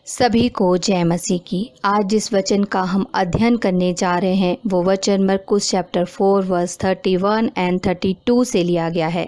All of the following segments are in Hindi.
सभी को जय मसीह की। आज जिस वचन का हम अध्ययन करने जा रहे हैं वो वचन मरकुस चैप्टर 4 वर्स 31 एंड 32 से लिया गया है।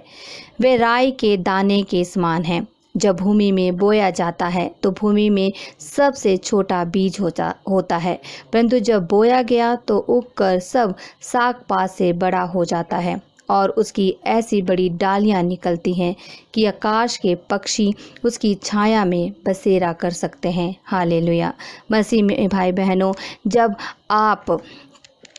वे राई के दाने के समान हैं। जब भूमि में बोया जाता है तो भूमि में सबसे छोटा बीज होता है, परंतु जब बोया गया तो उगकर सब साग पात से बड़ा हो जाता है और उसकी ऐसी बड़ी डालियां निकलती हैं कि आकाश के पक्षी उसकी छाया में बसेरा कर सकते हैं। हालेलुया। मसीह में भाई बहनों, जब आप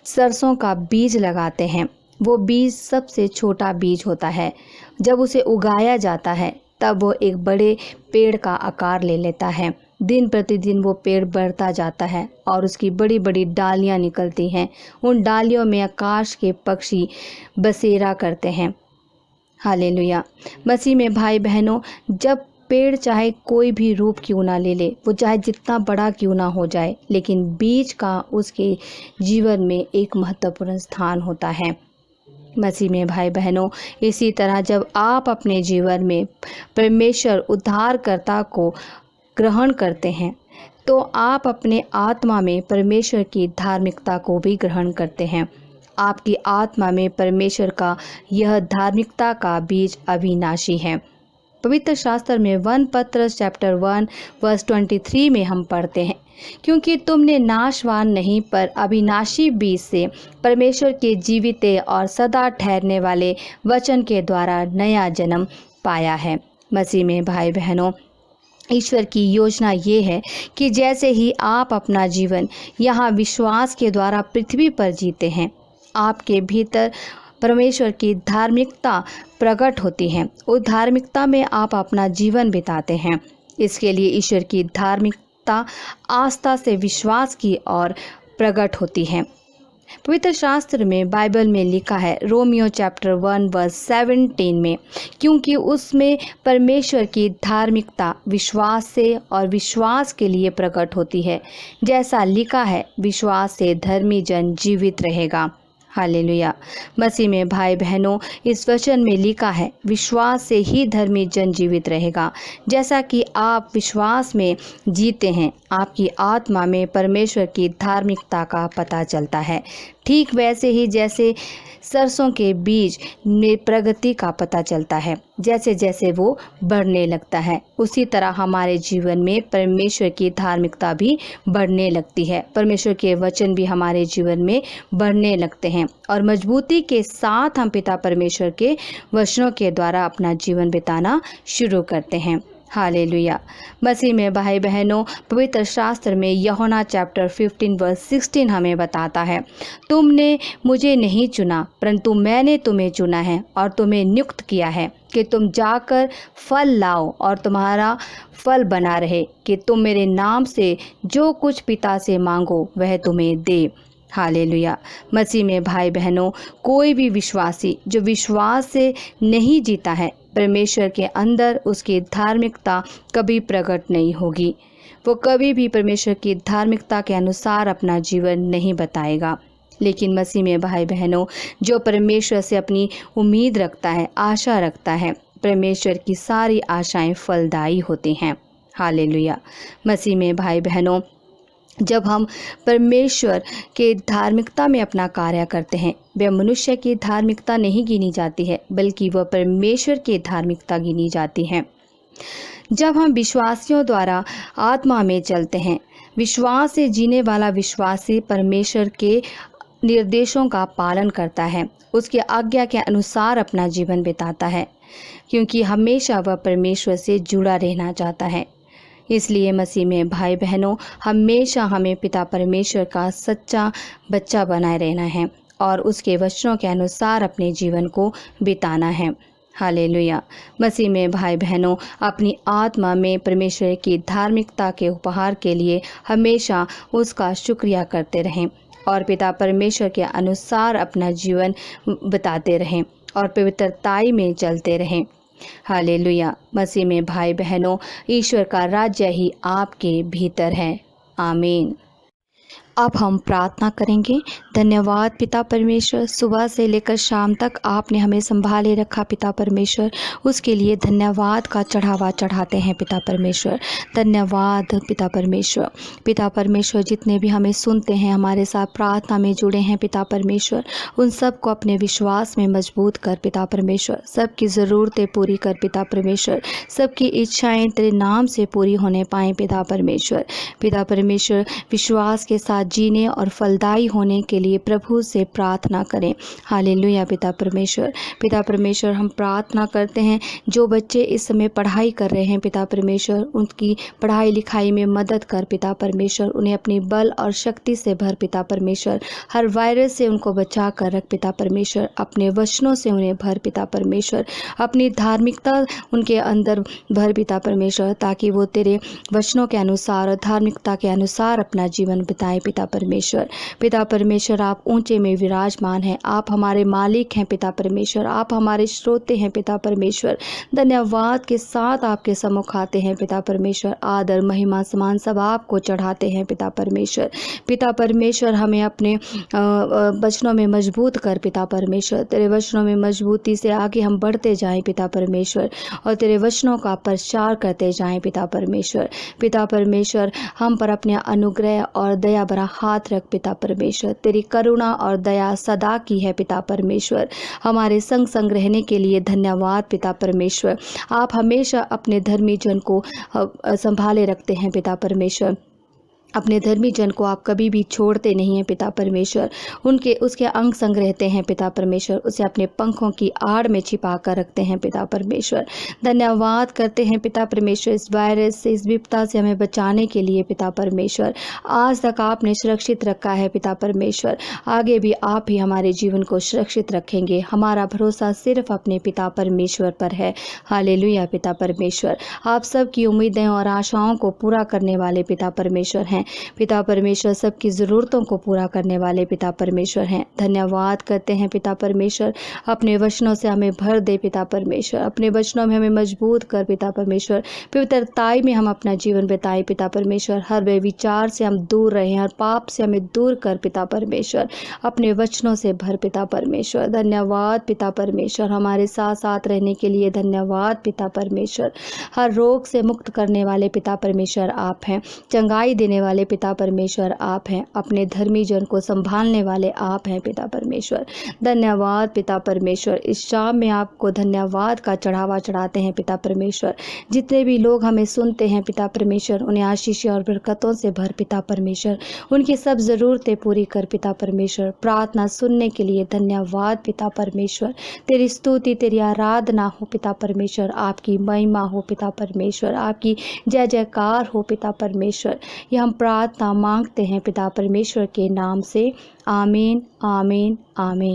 सरसों का बीज लगाते हैं, वो बीज सबसे छोटा बीज होता है। जब उसे उगाया जाता है तब वो एक बड़े पेड़ का आकार ले लेता है। दिन प्रतिदिन वो पेड़ बढ़ता जाता है और उसकी बड़ी बड़ी डालियां निकलती हैं। उन डालियों में आकाश के पक्षी बसेरा करते हैं। हालेलुया। मसीह में भाई बहनों, जब पेड़ चाहे कोई भी रूप क्यों ना ले ले, वो चाहे जितना बड़ा क्यों ना हो जाए, लेकिन बीज का उसके जीवन में एक महत्वपूर्ण स्थान होता है। मसीह में भाई बहनों, इसी तरह जब आप अपने जीवन में परमेश्वर उद्धारकर्ता को ग्रहण करते हैं तो आप अपने आत्मा में परमेश्वर की धार्मिकता को भी ग्रहण करते हैं। आपकी आत्मा में परमेश्वर का यह धार्मिकता का बीज अविनाशी है। पवित्र शास्त्र में 1 पत्रस चैप्टर 1 वर्स 23 में हम पढ़ते हैं, क्योंकि तुमने नाशवान नहीं पर अविनाशी बीज से परमेश्वर के जीवित और सदा ठहरने वाले वचन के द्वारा नया जन्म पाया है। मसीह में भाई बहनों, ईश्वर की योजना ये है कि जैसे ही आप अपना जीवन यहाँ विश्वास के द्वारा पृथ्वी पर जीते हैं, आपके भीतर परमेश्वर की धार्मिकता प्रकट होती है। उस धार्मिकता में आप अपना जीवन बिताते हैं। इसके लिए ईश्वर की धार्मिकता आस्था से विश्वास की ओर प्रकट होती है। पवित्र शास्त्र में बाइबल में लिखा है, रोमियो चैप्टर 1 वर्स 17 में, क्योंकि उसमें परमेश्वर की धार्मिकता विश्वास से और विश्वास के लिए प्रकट होती है। जैसा लिखा है, विश्वास से धर्मी जन जीवित रहेगा। हालेलुया। मसीह में भाई बहनों, इस वचन में लिखा है, विश्वास से ही धर्मी जन जीवित रहेगा। जैसा कि आप विश्वास में जीते हैं, आपकी आत्मा में परमेश्वर की धार्मिकता का पता चलता है। ठीक वैसे ही जैसे सरसों के बीज में प्रगति का पता चलता है, जैसे जैसे वो बढ़ने लगता है, उसी तरह हमारे जीवन में परमेश्वर की धार्मिकता भी बढ़ने लगती है। परमेश्वर के वचन भी हमारे जीवन में बढ़ने लगते हैं और मजबूती के साथ हम पिता परमेश्वर के वचनों के द्वारा अपना जीवन बिताना शुरू करते हैं। हालेलुया। मसीह में भाई बहनों, पवित्र शास्त्र में यूहन्ना चैप्टर 15 वर्स 16 हमें बताता है, तुमने मुझे नहीं चुना परंतु मैंने तुम्हें चुना है और तुम्हें नियुक्त किया है कि तुम जाकर फल लाओ और तुम्हारा फल बना रहे, कि तुम मेरे नाम से जो कुछ पिता से मांगो वह तुम्हें दे। हालेलुया। मसीह में भाई बहनों, कोई भी विश्वासी जो विश्वास से नहीं जीता है, परमेश्वर के अंदर उसकी धार्मिकता कभी प्रकट नहीं होगी। वो कभी भी परमेश्वर की धार्मिकता के अनुसार अपना जीवन नहीं बताएगा। लेकिन मसीह में भाई बहनों, जो परमेश्वर से अपनी उम्मीद रखता है, आशा रखता है, परमेश्वर की सारी आशाएं फलदायी होती हैं। हालेलुया। मसीह में भाई बहनों, जब हम परमेश्वर के धार्मिकता में अपना कार्य करते हैं, वह मनुष्य की धार्मिकता नहीं गिनी जाती है, बल्कि वह परमेश्वर की धार्मिकता गिनी जाती है। जब हम विश्वासियों द्वारा आत्मा में चलते हैं, विश्वास से जीने वाला विश्वासी परमेश्वर के निर्देशों का पालन करता है, उसके आज्ञा के अनुसार अपना जीवन बिताता है, क्योंकि हमेशा वह परमेश्वर से जुड़ा रहना चाहता है। इसलिए मसीह में भाई बहनों, हमेशा हमें पिता परमेश्वर का सच्चा बच्चा बनाए रहना है और उसके वचनों के अनुसार अपने जीवन को बिताना है। हालेलुया। मसीह में भाई बहनों, अपनी आत्मा में परमेश्वर की धार्मिकता के उपहार के लिए हमेशा उसका शुक्रिया करते रहें और पिता परमेश्वर के अनुसार अपना जीवन बिताते रहें और पवित्रताई में चलते रहें। हालेलुया। मसीह में भाई बहनों, ईश्वर का राज्य ही आपके भीतर है। आमीन। अब हम प्रार्थना करेंगे। धन्यवाद पिता परमेश्वर, सुबह से लेकर शाम तक आपने हमें संभाले रखा पिता परमेश्वर, उसके लिए धन्यवाद का चढ़ावा चढ़ाते हैं पिता परमेश्वर। धन्यवाद पिता परमेश्वर। पिता परमेश्वर, जितने भी हमें सुनते हैं, हमारे साथ प्रार्थना में जुड़े हैं पिता परमेश्वर, उन सब को अपने विश्वास में मजबूत कर पिता परमेश्वर। सबकी ज़रूरतें पूरी कर पिता परमेश्वर, सबकी इच्छाएं तेरे नाम से पूरी होने पाएँ पिता परमेश्वर। पिता परमेश्वर, विश्वास के साथ जीने और फलदायी होने के लिए प्रभु से प्रार्थना करें। हालेलुया पिता परमेश्वर। पिता परमेश्वर, हम प्रार्थना करते हैं जो बच्चे इस समय पढ़ाई कर रहे हैं पिता परमेश्वर, उनकी पढ़ाई लिखाई में मदद कर पिता परमेश्वर। उन्हें अपनी बल और शक्ति से भर पिता परमेश्वर। हर वायरस से उनको बचा कर रख पिता परमेश्वर। अपने वचनों से उन्हें भर पिता परमेश्वर। अपनी धार्मिकता उनके अंदर भर पिता परमेश्वर, ताकि वो तेरे वचनों के अनुसार और धार्मिकता के अनुसार अपना जीवन बिताएं पिता परमेश्वर। पिता परमेश्वर, आप ऊंचे में विराजमान हैं, आप हमारे मालिक हैं पिता परमेश्वर, आप हमारे श्रोते हैं पिता परमेश्वर। धन्यवाद के साथ आपके सम्मुख आते हैं पिता परमेश्वर। आदर महिमा समान सब आपको चढ़ाते हैं पिता परमेश्वर। पिता परमेश्वर, हमें अपने वचनों में मजबूत कर पिता परमेश्वर। तेरे वचनों में मजबूती से आगे हम बढ़ते जाएं पिता परमेश्वर, और तेरे वचनों का प्रचार करते जाएं पिता परमेश्वर। पिता परमेश्वर, हम पर अपने अनुग्रह और दया भरा हाथ रख पिता परमेश्वर। तेरी करुणा और दया सदा की है पिता परमेश्वर। हमारे संग संग रहने के लिए धन्यवाद पिता परमेश्वर। आप हमेशा अपने धर्मी जन को संभाले रखते हैं पिता परमेश्वर। अपने धर्मी जन को आप कभी भी छोड़ते नहीं हैं पिता परमेश्वर। उसके अंग संग रहते हैं पिता परमेश्वर। उसे अपने पंखों की आड़ में छिपा कर रखते हैं पिता परमेश्वर। धन्यवाद करते हैं पिता परमेश्वर, इस वायरस से, इस विपदा से हमें बचाने के लिए पिता परमेश्वर। आज तक आपने सुरक्षित रखा है पिता परमेश्वर, आगे भी आप ही हमारे जीवन को सुरक्षित रखेंगे। हमारा भरोसा सिर्फ अपने पिता परमेश्वर पर है। हालेलुया पिता परमेश्वर। आप सबकी उम्मीदें और आशाओं को पूरा करने वाले पिता परमेश्वर हैं। पिता परमेश्वर, सबकी ज़रूरतों को पूरा करने वाले पिता परमेश्वर हैं। धन्यवाद करते हैं पिता परमेश्वर। अपने वचनों से हमें भर दे पिता परमेश्वर। अपने वचनों में हमें मजबूत कर पिता परमेश्वर। पवित्रताई में हम अपना जीवन बिताएं पिता परमेश्वर। हर वे विचार से हम दूर रहें, हर पाप से हमें दूर कर पिता परमेश्वर। अपने वचनों से भर पिता परमेश्वर। धन्यवाद पिता परमेश्वर, हमारे साथ साथ रहने के लिए धन्यवाद पिता परमेश्वर। हर रोग से मुक्त करने वाले पिता परमेश्वर आप हैं। चंगाई देने वाले पिता परमेश्वर आप हैं। अपने धर्मी जन को संभालने वाले आप हैं पिता परमेश्वर। धन्यवाद पिता परमेश्वर। इस शाम में आपको धन्यवाद का चढ़ावा चढ़ाते हैं पिता परमेश्वर। जितने भी लोग हमें सुनते हैं पिता परमेश्वर, उन्हें आशीष और बरकतों से भर पिता परमेश्वर। उनकी सब ज़रूरतें पूरी कर पिता परमेश्वर। प्रार्थना सुनने के लिए धन्यवाद पिता परमेश्वर। तेरी स्तुति, तेरी आराधना हो पिता परमेश्वर। आपकी महिमा हो पिता परमेश्वर। आपकी जय जयकार हो पिता परमेश्वर। यह हम प्रार्थना मांगते हैं पिता परमेश्वर के नाम से। आमीन, आमीन, आमीन।